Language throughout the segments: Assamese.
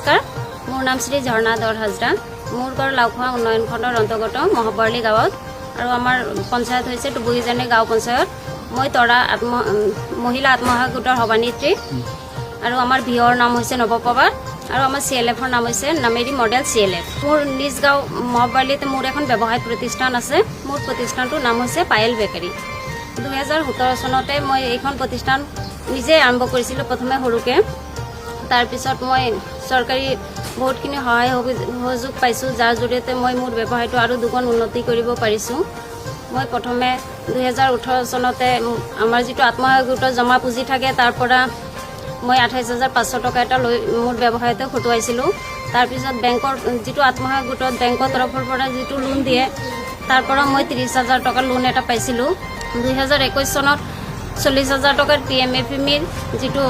নমস্কাৰ, মোৰ নাম শ্ৰী ঝৰ্ণা দৰ হাজৰা। মোৰ ঘৰ লাউখোৱা উন্নয়ন খণ্ডৰ অন্তৰ্গত মহাবৰ্লী গাঁৱত আৰু আমাৰ পঞ্চায়ত হৈছে ডুবুৰীজানি গাঁও পঞ্চায়ত। মই তৰা মহিলা আত্মসহায়ক গোটৰ সভানেত্ৰী আৰু আমাৰ ভিঅ'ৰ নাম হৈছে নৱপ্ৰভা আৰু আমাৰ CLFৰ নাম হৈছে নামেৰি মডেল CLF। মোৰ নিজ গাঁও মহাবৰ্লীতে মোৰ এখন ব্যৱসায়িক প্ৰতিষ্ঠান আছে। মোৰ প্ৰতিষ্ঠানটোৰ নাম হৈছে পায়েল বেকাৰী। 2017 চনতে মই এইখন প্ৰতিষ্ঠান নিজে আৰম্ভ কৰিছিলোঁ, প্ৰথমে সৰুকৈ। তাৰপিছত মই চৰকাৰী বহুতখিনি সহায় সহযোগ পাইছোঁ, যাৰ জৰিয়তে মই মোৰ ব্যৱসায়টো আৰু দুগুণ উন্নতি কৰিব পাৰিছোঁ। মই প্ৰথমে 2018 চনতে আমাৰ যিটো আত্মসহায়ক গোটৰ জমা পুঁজি থাকে, তাৰ পৰা মই 28,500 টকা এটা লৈ মোৰ ব্যৱসায়তে খটুৱাইছিলোঁ। তাৰপিছত বেংকৰ যিটো আত্মসহায়ক গোটত বেংকৰ তৰফৰ পৰা যিটো লোন দিয়ে, তাৰ পৰা মই 30,000 টকা লোন এটা পাইছিলোঁ। 2021 চনত 40,000 টকাৰ PMFME যিটো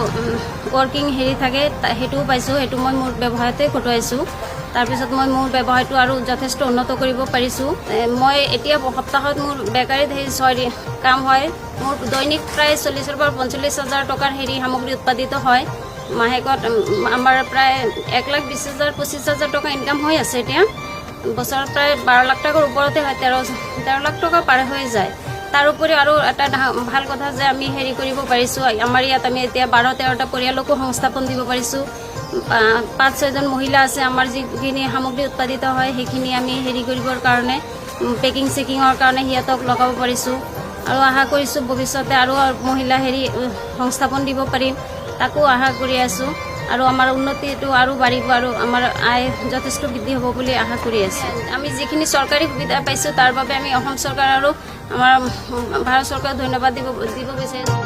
ৱৰ্কিং হেৰি থাকে সেইটোও পাইছোঁ। সেইটো মই মোৰ ব্যৱসায়তে খটুৱাইছোঁ। তাৰপিছত মই মোৰ ব্যৱসায়টো আৰু যথেষ্ট উন্নত কৰিব পাৰিছোঁ। মই এতিয়া সপ্তাহত মোৰ বেকাৰীত 6 কাম হয়। মোৰ দৈনিক প্ৰায় 40,000 পৰা 45,000 টকাৰ সামগ্ৰী উৎপাদিত হয়। মাহেকত আমাৰ প্ৰায় 1,20,000 25,000 টকা ইনকাম হৈ আছে। এতিয়া বছৰত প্ৰায় 12 লাখ টকাৰ ওপৰতে হয়, 13 লাখ টকা পাৰ হৈ যায়। তাৰোপৰি আৰু এটা ভাল কথা যে আমি কৰিব পাৰিছোঁ, আমাৰ ইয়াত আমি এতিয়া 12-13টা পৰিয়ালকো সংস্থাপন দিব পাৰিছোঁ। 5-6জন মহিলা আছে। আমাৰ যিখিনি সামগ্ৰী উৎপাদিত হয় সেইখিনি আমি কৰিবৰ কাৰণে পেকিঙৰ কাৰণে সিহঁতক লগাব পাৰিছোঁ আৰু আশা কৰিছোঁ ভৱিষ্যতে আৰু মহিলা সংস্থাপন দিব পাৰিম, তাকো আশা কৰি আছোঁ। আৰু আমাৰ উন্নতিটো আৰু বাঢ়িব আৰু আমাৰ আয় যথেষ্ট বৃদ্ধি হ'ব বুলি আশা কৰি আছোঁ। আমি যিখিনি চৰকাৰী সুবিধা পাইছোঁ তাৰ বাবে আমি অসম চৰকাৰ আৰু আমাৰ ভাৰত চৰকাৰক ধন্যবাদ দিব বিচাৰিছোঁ।